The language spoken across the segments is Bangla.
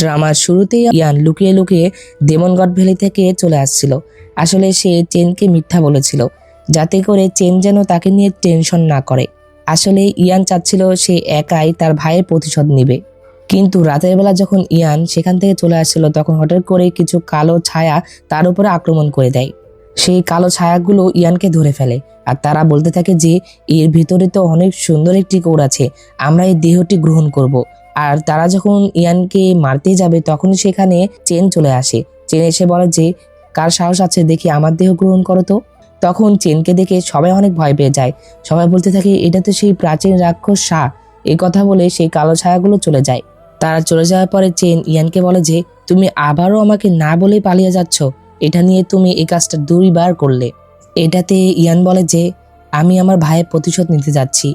ড্রামার শুরুতেই ইয়ান লুকিয়ে লুকিয়ে ডেমনগড ভ্যালি থেকে চলে আসছিল। আসলে সে চেনকে মিথ্যা বলেছিল যাতে করে চেন যেন তাকে নিয়ে টেনশন না করে। আসলে ইয়ান চাচ্ছিল সে একাই তার ভাইয়ের প্রতিশোধ নিবে। কিন্তু রাতের বেলা যখন ইয়ান সেখান থেকে চলে আসছিল তখন হঠাৎ করে কিছু কালো ছায়া তার উপরে আক্রমণ করে দেয়। সেই কালো ছায়াগুলো ইয়ানকে ধরে ফেলে আর তারা বলতে থাকে যে এর ভিতরে তো অনেক সুন্দর একটি কোর আছে, আমরা এই দেহটি গ্রহণ করব। আর তারা যখন ইয়ানকে মারতে যাবে তখন সেখানে চেন চলে আসে। চেন এসে বলে যে কার সাহস আছে দেখি আমার দেহ গ্রহণ করো তো। তখন চেনকে দেখে সবাই অনেক ভয় পেয়ে যায়। সবাই বলতে থাকে এটা তো সেই প্রাচীন রাক্ষস শাহ। এই কথা বলে সেই কালো ছায়াগুলো চলে যায়। তারা চলে যাওয়ার পরে চেন ইয়ানকে বলে যে তুমি আবারও আমাকে না বলে পালিয়ে যাচ্ছ, এটা নিয়ে তুমি এই কাজটা 2বার করলে। এটাতে ইয়ান বলে যে আমি আমার ভাইয়ের প্রতিশোধ নিতে যাচ্ছি,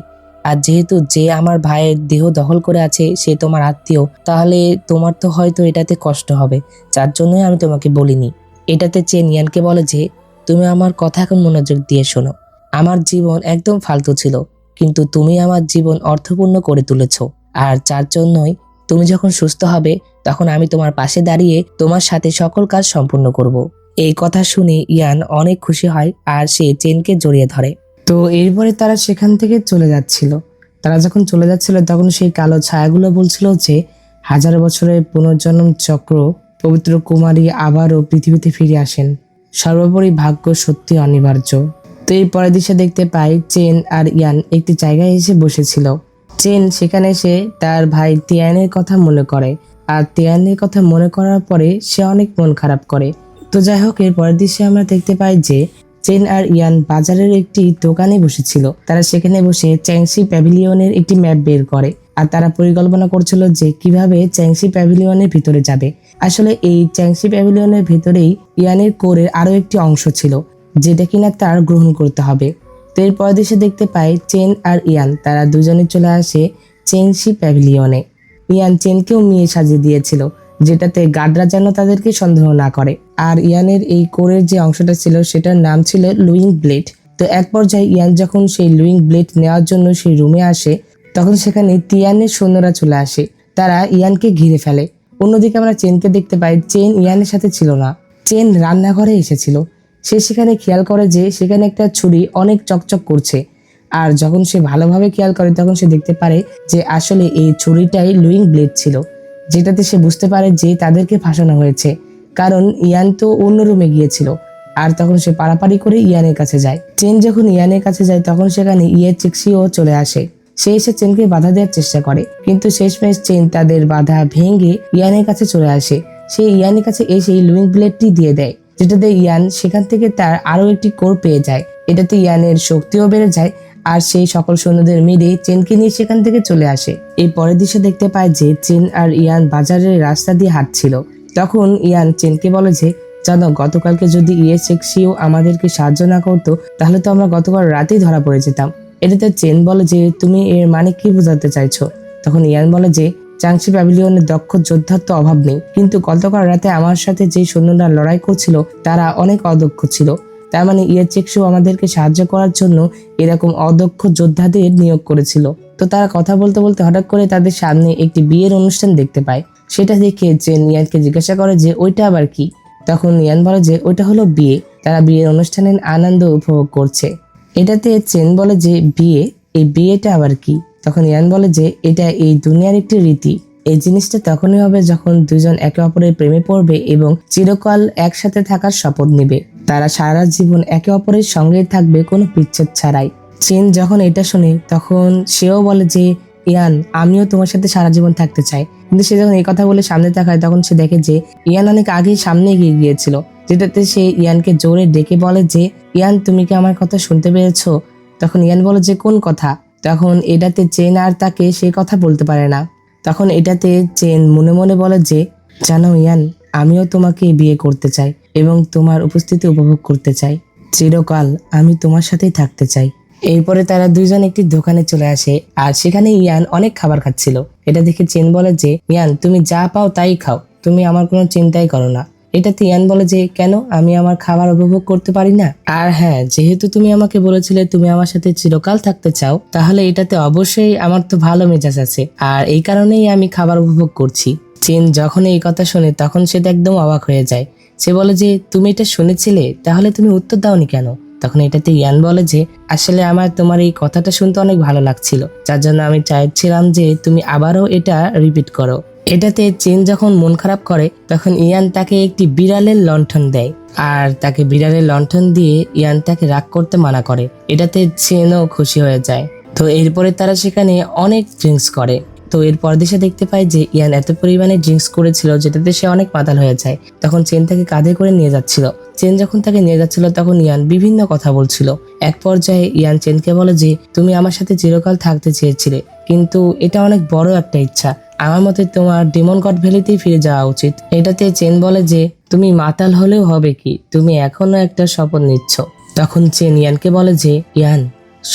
আর যেহেতু যে আমার ভাইয়ের দেহ দখল করে আছে সে তোমার আত্মীয়, তাহলে তোমার তো হয়তো এটাতে কষ্ট হবে, যার জন্যই আমি তোমাকে বলিনি। এটাতে চেন ইয়ানকে বলে যে তুমি আমার কথা এখন মনোযোগ দিয়ে শোনো। আমার জীবন একদম ফালতু ছিল, কিন্তু তুমি আমার জীবন অর্থপূর্ণ করে তুলেছ। আর যার জন্যই তুমি যখন সুস্থ হবে তখন আমি তোমার পাশে দাঁড়িয়ে তোমার সাথে সকল কাজ সম্পূর্ণ করব। এই কথা শুনে ইয়ান অনেক খুশি হয় আর সে চেনকে জড়িয়ে ধরে। তো এরপরে তারা সেখান থেকে চলে যাচ্ছিল। তারা যখন চলে যাচ্ছিল তখন সেই কালো ছায়াগুলো বলছিল যে 1000 বছরের পুনর্জন্ম চক্র, পবিত্র কুমারী আবারও পৃথিবীতে ফিরে আসেন, সর্বোপরি ভাগ্য সত্যি অনিবার্য। তো এই পরের দৃশ্যে দেখতে পাই চেন আর ইয়ান একটি জায়গায় এসে বসেছিল। চেন সেখানে এসে তার ভাই তিয়ানের কথা মনে করে, আর তিয়ানের কথা মনে করার পরে সে অনেক মন খারাপ করে। তো যাই হোক, এর পরের দৃশ্যে আমরা দেখতে পাই যে চেন আর ইয়ান বাজারের একটি দোকানে বসেছিল। তারা সেখানে বসে চ্যাংশি প্যাভিলিয়নের একটি ম্যাপ বের করে আর তারা পরিকল্পনা করছিল যে কিভাবে চ্যাংশি প্যাভিলিয়নের ভিতরে যাবে। আসলে এই চ্যাংশি প্যাভিলিয়নের ভিতরেই ইয়ানের কোরের আরো একটি অংশ ছিল যেটা কিনা তার গ্রহণ করতে হবে। তো এর পরের দৃশ্যে দেখতে পাই চেন আর ইয়ান তারা দুজনে চলে আসে চ্যাংশি প্যাভিলিয়নে। ইয়ান চেনকেও মেয়ে সাজিয়ে দিয়েছিল যেটাতে গার্ডরা যেন তাদেরকে সন্দেহ না করে। আর ইয়ানের এই কোরের যে অংশটা ছিল সেটার নাম ছিল লুইং ব্লেড। তো এক পর্যায়ে ইয়ান যখন সেই লুইং ব্লেড নেওয়ার জন্য সেই রুমে আসে তখন সেখানে তিয়ানের সৈন্যরা চলে আসে। তারা ইয়ানকে ঘিরে ফেলে। অন্যদিকে আমরা চেনকে দেখতে পাই চেন ইয়ানের সাথে ছিল না, চেন রান্নাঘরে এসেছিল। সে সেখানে খেয়াল করে যে সেখানে একটা ছুরি অনেক চকচক করছে। আর যখন সে ভালোভাবে খেয়াল করে তখন সে দেখতে পারে যে আসলে এই ছুরিটাই লুইং ব্লেড ছিল, যেটাতে সে বুঝতে পারে যে তাদেরকে ফাঁসানো হয়েছে, কারণ ইয়ান তো অন্য রুমে গিয়েছিল। আর তখন সে পাড়াপাড়ি করে ইয়ানের কাছে যায়। চেন যখন ইয়ানের কাছে যায় তখন সেখানে চিক্সিও চলে আসে। সে এসে চেনকে বাধা দেওয়ার চেষ্টা করে, কিন্তু শেষমেশ চেন তাদের বাধা ভেঙে ইয়ানের কাছে চলে আসে। সে ইয়ানের কাছে এসে লুইং ব্লেডটি দিয়ে দেয়, যেটাতে ইয়ান সেখান থেকে তার আরো একটি কোর পেয়ে যায়। এটাতে ইয়ানের শক্তিও বেড়ে যায় আর সেই সকল সৈন্যদের মেরে চেনকে নিয়ে সেখান থেকে চলে আসে। এই পরের দৃশ্য দেখতে পায় যে চেন আর ইয়ান বাজারের রাস্তা দিয়ে হাঁটছিল। তখন ইয়ান চেনকে বলে যে জানো, গতকালকে যদি চেক্সিও আমাদেরকে সাহায্য না করতো তাহলে তো আমরা গতকাল রাতেই ধরা পড়ে যেতাম। এটাতে চেন বলে যে তুমি এর মানে কি বোঝাতে চাইছো? তখন ইয়ান বলে যে চাংশি প্যাভিলিয়নের দক্ষ যোদ্ধার তো অভাব নেই, কিন্তু গতকাল রাতে আমার সাথে যে সৈন্যরা লড়াই করছিল তারা অনেক অদক্ষ ছিল। তার মানে চেক্সিও আমাদেরকে সাহায্য করার জন্য এরকম অদক্ষ যোদ্ধাদের নিয়োগ করেছিল। তো তারা কথা বলতে বলতে হঠাৎ করে তাদের সামনে একটি বিয়ের অনুষ্ঠান দেখতে পায়। সেটা দেখে চেন ইয়ানকে জিজ্ঞাসা করে যে ওইটা আবার কি? তখন ইয়ান বলে যে ওইটা হলো বিয়ে, তারা বিয়ের অনুষ্ঠানের আনন্দ উপভোগ করছে। এটাতে চেন বলে যে বিয়ে, এই বিয়েটা আবার কি? তখন ইয়ান বলে যে এটা এই দুনিয়ার একটি রীতি। এই জিনিসটা তখনই হবে যখন দুজন একে অপরের প্রেমে পড়বে এবং চিরকাল একসাথে থাকার শপথ নেবে। তারা সারা জীবন একে অপরের সঙ্গে থাকবে কোনো বিচ্ছেদ ছাড়াই। চেন যখন এটা শুনে তখন সেও বলে যে ইয়ান, আমিও তোমার সাথে সারা জীবন থাকতে চাই। কিন্তু সে যখন এই কথা বলে সামনে তাকায় তখন সে দেখে যে ইয়ান অনেক আগেই সামনে এগিয়ে গিয়েছিল, যেটাতে সে ইয়ানকে জোরে ডেকে বলে যে ইয়ান, তুমি কি আমার কথা শুনতে পেরেছো? তখন ইয়ান বলে যে কোন কথা? তখন এটাতে চেন আর তাকে সে কথা বলতে পারে না। তখন এটাতে চেন মনে মনে বলে যে জানো ইয়ান, আমিও তোমাকে বিয়ে করতে চাই এবং তোমার উপস্থিতি উপভোগ করতে চাই। চিরকাল আমি তোমার সাথেই থাকতে চাই। এরপরে তারা দুইজন একটি দোকানে চলে আসে আর সেখানে ইয়ান অনেক খাবার খাচ্ছিল। এটা দেখে চেন বলে যে ইয়ান, তুমি যা পাও তাই খাও, তুমি আমার কোনো চিন্তাই করো না। এটাতে ইয়ান বলে যে কেন, আমি আমার খাবার উপভোগ করতে পারি না? আর হ্যাঁ, যেহেতু তুমি আমাকে বলেছিলে তুমি আমার সাথে চিরকাল থাকতে চাও, তাহলে এটাতে অবশ্যই আমার তো ভালো মেজাজ আছে আর এই কারণেই আমি খাবার উপভোগ করছি। চেন যখন এই কথা শোনে তখন সে তো একদম অবাক হয়ে যায়। সে বলে যে তুমি এটা শুনেছিলে, তাহলে তুমি উত্তর দাওনি কেন? তখন এটাতে ইয়ান বলে যে আসলে আমার তোমার এই কথাটা শুনতে অনেক ভালো লাগছিল, যার জন্য আমি চাইছিলাম যে তুমি আবারও এটা রিপিট করো। এটাতে চেন যখন মন খারাপ করে তখন ইয়ান তাকে একটি বিড়ালের লণ্ঠন দেয়, আর তাকে বিড়ালের লণ্ঠন দিয়ে ইয়ান তাকে রাগ করতে মানা করে। এটাতে চেনও খুশি হয়ে যায়। তো এরপরে তারা সেখানে অনেক ড্রিঙ্কস করে। তো এরপর দেশে দেখতে পায় যে ইয়ান এত পরিমাণে ড্রিঙ্কস করেছিল যেটাতে সে অনেক মাতাল হয়ে যায়। তখন চেন তাকে কাঁধে করে নিয়ে যাচ্ছিল। চেন যখন তাকে নিয়ে যাচ্ছিল তখন ইয়ান বিভিন্ন কথা বলছিল। এক পর্যায়ে ইয়ান চেনকে বলে যে তুমি আমার সাথে চিরকাল থাকতে চেয়েছিলে, কিন্তু এটা অনেক বড় একটা ইচ্ছা। আমার মতে তোমার ডেমন গড ভ্যালিতেই ফিরে যাওয়া উচিত। এটাতে চেন বলে যে তুমি মাতাল হলেও হবে কি, তুমি এখনো একটা শপথ নিচ্ছ। তখন চেন ইয়ানকে বলে যে ইয়ান,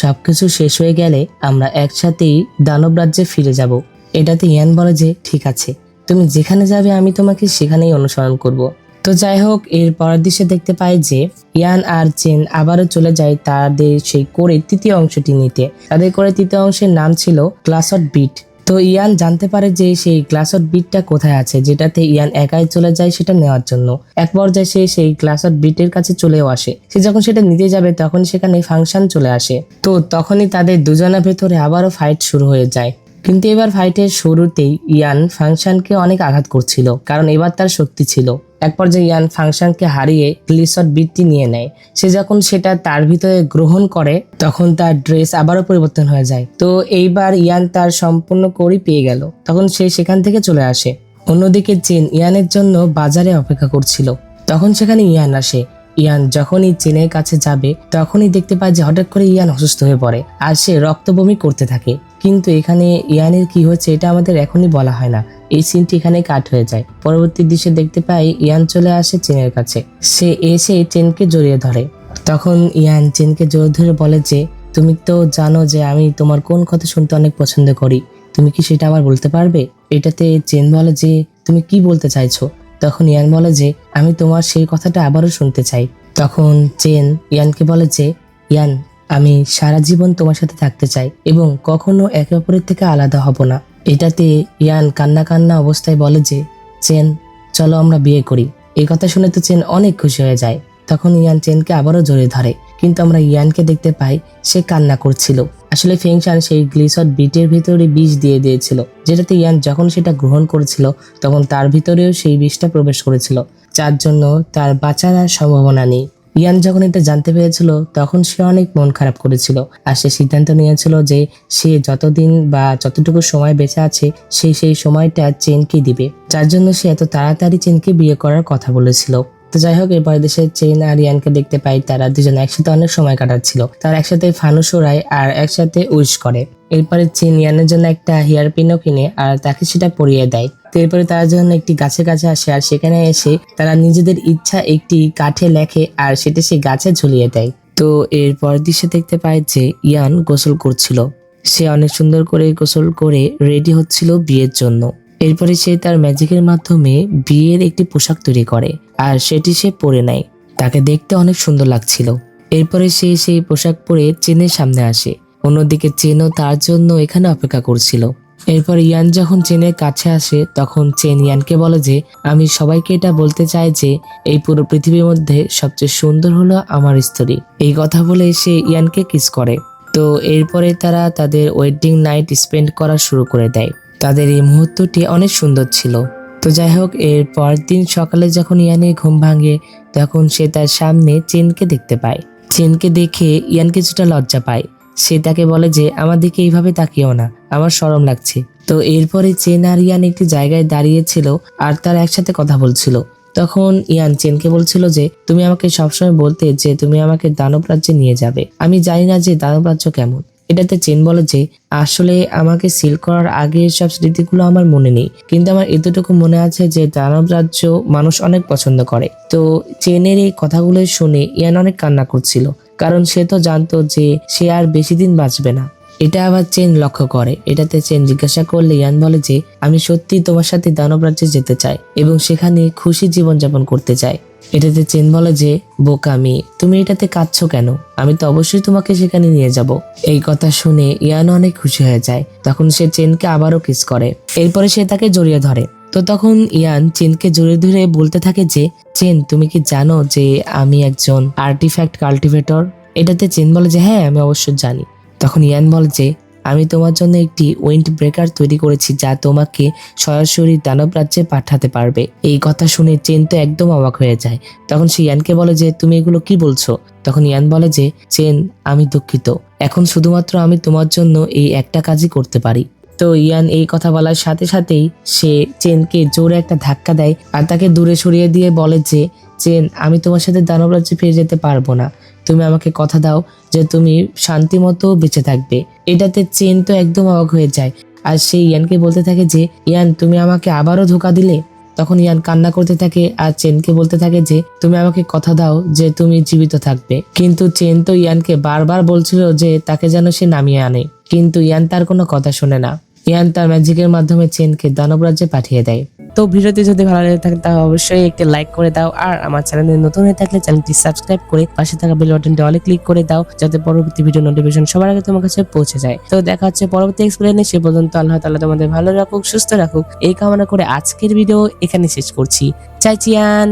সবকিছু শেষ হয়ে গেলে আমরা একসাথেই দানব রাজ্যে ফিরে যাব। এটাতে ইয়ান বলে যে ঠিক আছে, তুমি যেখানে যাবে আমি তোমাকে সেখানেই অনুসরণ করব। তো যাই হোক, এর পরের দৃশ্যে দেখতে পাই যে ইয়ান আর চেন আবারও চলে যায় তাদের সেই কোরের তৃতীয় অংশটি নিতে। তাদের কোরের তৃতীয় অংশের নাম ছিল গ্লাসড বিট। তো ইয়ান জানতে পারে যে সেই গ্লাসড বিটটা কোথায় আছে, যেটাতে ইয়ান একাই চলে যায় সেটা নেওয়ার জন্য। এক পর্যায়ে সে সেই গ্লাসড বিটের কাছে চলেও আসে। সে যখন সেটা নিতে যাবে তখন সেখানে ফাংশন চলে আসে। তো তখনই তাদের দুজনের ভেতরে আবারও ফাইট শুরু হয়ে যায়। কিন্তু এবার ফাইটের শুরুতেই ইয়ান ফাংশনকে অনেক আঘাত করছিল, কারণ এবার তার শক্তি ছিল। এক পর্যায়ে ইয়ান ফাংশনকে হারিয়ে গ্লিসড বিটটি নিয়ে নেয়। সে যখন সেটা তার ভিতরে গ্রহণ করে তখন তার ড্রেস আবারও পরিবর্তন হয়ে যায়। তো এইবার ইয়ান তার সম্পূর্ণ কোরই পেয়ে গেল। তখন সে সেখান থেকে চলে আসে। অন্যদিকে চেন ইয়ানের জন্য বাজারে অপেক্ষা করছিল। তখন সেখানে ইয়ান আসে। ইয়ান যখনই চেনের কাছে যাবে তখনই দেখতে পায় যে হঠাৎ করে ইয়ান অসুস্থ হয়ে পড়ে আর সে রক্ত বমি করতে থাকে। কিন্তু এখানে ইয়ানের কি হয়েছে এটা আমাদের এখনই বলা হয় না। এই সিনটি এখানে কাট হয়ে যায়। পরবর্তী দৃশ্যে দেখতে পাই ইয়ান চলে আসে চেনের কাছে। সে এসে চেনকে জড়িয়ে ধরে। তখন ইয়ান চেনকে জড়িয়ে ধরে বলে যে তুমি তো জানো যে আমি তোমার কোন কথা শুনতে অনেক পছন্দ করি, তুমি কি সেটা আবার বলতে পারবে? এটাতে চেন বলে যে তুমি কি বলতে চাইছো? তখন ইয়ান বলে যে আমি তোমার সেই কথাটা আবারও শুনতে চাই। তখন চেন ইয়ানকে বলে যে ইয়ান, আমি সারা জীবন তোমার সাথে থাকতে চাই এবং কখনো একে অপরের থেকে আলাদা হব না। এটাতে ইয়ান কান্না কান্না অবস্থায় বলে যে চেন, চলো আমরা বিয়ে করি। এই কথা শুনে তো চেন অনেক খুশি হয়ে যায়। তখন ইয়ান চেনকে আবারও জড়িয়ে ধরে, কিন্তু আমরা ইয়ানকে দেখতে পাই সে কান্না করছিল। আসলে ফেংশন সেই গ্লিসড বিটের ভিতরে বিষ দিয়ে দিয়েছিল, যেটাতে ইয়ান যখন সেটা গ্রহণ করেছিল তখন তার ভিতরেও সেই বিষটা প্রবেশ করেছিল, যার জন্য তার বাঁচার আর সম্ভাবনা নেই। ইয়ান যখন এটা জানতে পেরেছিল তখন সে অনেক মন খারাপ করেছিল, আর সে সিদ্ধান্ত নিয়েছিল যে সে যতদিন বা যতটুকু সময় বেঁচে আছে সে সেই সময়টা চেনকে দিবে, যার জন্য সে এত তাড়াতাড়ি চেনকে বিয়ে করার কথা বলেছিল। তো যাই হোক, এরপরে দেশে চেন আর ইয়ানকে দেখতে পাই তারা দুজন একসাথে অনেক সময় কাটাচ্ছিল। তারা একসাথে ফানুস ওড়ায় আর একসাথে উইশ করে। এরপরে চেন ইয়ানের জন্য একটা হেয়ার পিনও কিনে আর তাকে সেটা পরিয়ে দেয়। তো এরপরে তার জন্য একটি গাছের কাছে আসে আর সেখানে এসে তারা নিজেদের ইচ্ছা একটি কাঠে লেখে আর সেটা সেই গাছে ঝুলিয়ে দেয়। তো এরপর দৃশ্যে দেখতে পায় যে ইয়ান গোসল করছিল। সে অনেক সুন্দর করে গোসল করে রেডি হচ্ছিল বিয়ের জন্য। এরপরে সে তার ম্যাজিকের মাধ্যমে বিয়ের একটি পোশাক তৈরি করে আর সেটি সে পরে নেয়। তাকে দেখতে অনেক সুন্দর লাগছিল। এরপরে সে সেই পোশাক পরে চেনের সামনে আসে। অন্যদিকে চেনও তার জন্য এখানে অপেক্ষা করছিল। এরপর ইয়ান যখন চেনের কাছে আসে তখন চেন ইয়ানকে বলে যে আমি সবাইকে এটা বলতে চাই যে এই পুরো পৃথিবীর মধ্যে সবচেয়ে সুন্দর হলো আমার স্ত্রী। এই কথা বলে সে ইয়ানকে কিস করে। তো এরপরে তারা তাদের ওয়েডিং নাইট স্পেন্ড করা শুরু করে দেয়। তাদের এই মুহূর্তটি অনেক সুন্দর ছিল। তো যাই হোক, এর পরের দিন সকালে যখন ইয়ানের ঘুম ভাঙে তখন সে তার সামনে চেনকে দেখতে পায়। চেনকে দেখে ইয়ান কিছুটা লজ্জা পায়। সে তাকে বলে যে আমার দিকে এইভাবে তাকিও না, আমার শরম লাগছে। তো এরপরে চেন আর ইয়ান একটি জায়গায় দাঁড়িয়েছিল আর তারা একসাথে কথা বলছিল। তখন ইয়ান চেনকে বলছিল যে তুমি আমাকে সবসময় বলতে যে তুমি আমাকে দানব রাজ্যে নিয়ে যাবে, আমি জানি না যে দানব রাজ্য কেমন। এটাতে চেন বলে যে আসলে আমাকে সিল করার আগে সব স্মৃতিগুলো আমার মনে নেই, কিন্তু আমার এতটুকু মনে আছে যে দানব রাজ্য মানুষ অনেক পছন্দ করে। তো চেনের এই কথাগুলো শুনে ইয়ান অনেক কান্না করছিল, কারণ সে তো জানতো যে সে আর বেশি দিন বাঁচবে না। এটা আবার চেন লক্ষ্য করে। এটাতে চেন জিজ্ঞাসা করলে ইয়ান বলে যে আমি সত্যি তোমার সাথে দানব রাজ্যে যেতে চাই এবং সেখানে খুশি জীবনযাপন করতে চাই। এটাতে চেন বলে যে বোকামি, তুমি এটাতে কাঁদছো কেন? আমি তো অবশ্যই তোমাকে সেখানে নিয়ে যাব। এই কথা শুনে ইয়ান অনেক খুশি হয়ে যায়। তখন সে চেনকে আবারও কিস করে। এরপরে সে তাকে জড়িয়ে ধরে। তো তখন ইয়ান চেনকে জোরে ধরে বলতে থাকে যে, চেন তুমি কি জানো যে আমি একজন আর্টিফ্যাক্ট কাল্টিভেটর? এটাতে চেন বলে যে হ্যাঁ আমি অবশ্যই জানি। তখন ইয়ান বলে যে আমি তোমার জন্য একটি উইন্ড ব্রেকার তৈরি করেছি যা তোমাকে সরাসরি দানব রাজ্যে পাঠাতে পারবে। এই কথা শুনে চেন তো একদম অবাক হয়ে যায়। তখন সে ইয়ানকে বলে যে তুমি এগুলো কি বলছো? তখন ইয়ান বলে যে চেন আমি দুঃখিত, এখন শুধুমাত্র আমি তোমার জন্য এই একটা কাজই করতে পারি। তো ইয়ান এই কথা বলার সাথে সাথেই সে চেনকে জোরে একটা ধাক্কা দেয় আর তাকে দূরে সরিয়ে দিয়ে বলে যে চেন আমি তোমার সাথে দানব রাজ্যে ফিরে যেতে পারবো না, তুমি আমাকে কথা দাও যে তুমি শান্তি মতো বেঁচে থাকবে। এটাতে চেন তো একদম অবাক হয়ে যায় আর সে ইয়ানকে বলতে থাকে যে ইয়ান তুমি আমাকে আবারও ধোঁকা দিলে। তখন ইয়ান কান্না করতে থাকে আর চেনকে বলতে থাকে যে তুমি আমাকে কথা দাও যে তুমি জীবিত থাকবে। কিন্তু চেন তো ইয়ানকে বারবার বলছিল যে তাকে যেন সে নামিয়ে আনে, কিন্তু ইয়ান তার কোনো কথা শুনে না। ইয়ান তার ম্যাজিকের মাধ্যমে চেনকে দানব রাজ্যে পাঠিয়ে দেয়। তো ভিডিওটি যদি ভালো লেগে থাকে তাহলে অবশ্যই একটি লাইক করে দাও, আর আমার চ্যানেলে নতুন হয়ে থাকলে চ্যানেলটি সাবস্ক্রাইব করে পাশে থাকা বেল বাটনটি অলে ক্লিক করে দাও, যাতে পরবর্তী ভিডিও নোটিফিকেশন সবার আগে তোমার কাছে পৌঁছে যায়। তো দেখা হচ্ছে পরবর্তী এক্সপ্লেনে, সে পর্যন্ত আল্লাহ তাআলা তোমাদের ভালো রাখুক, সুস্থ রাখুক এই কামনা করে আজকের ভিডিও এখানে শেষ করছি। চাই চিয়ান।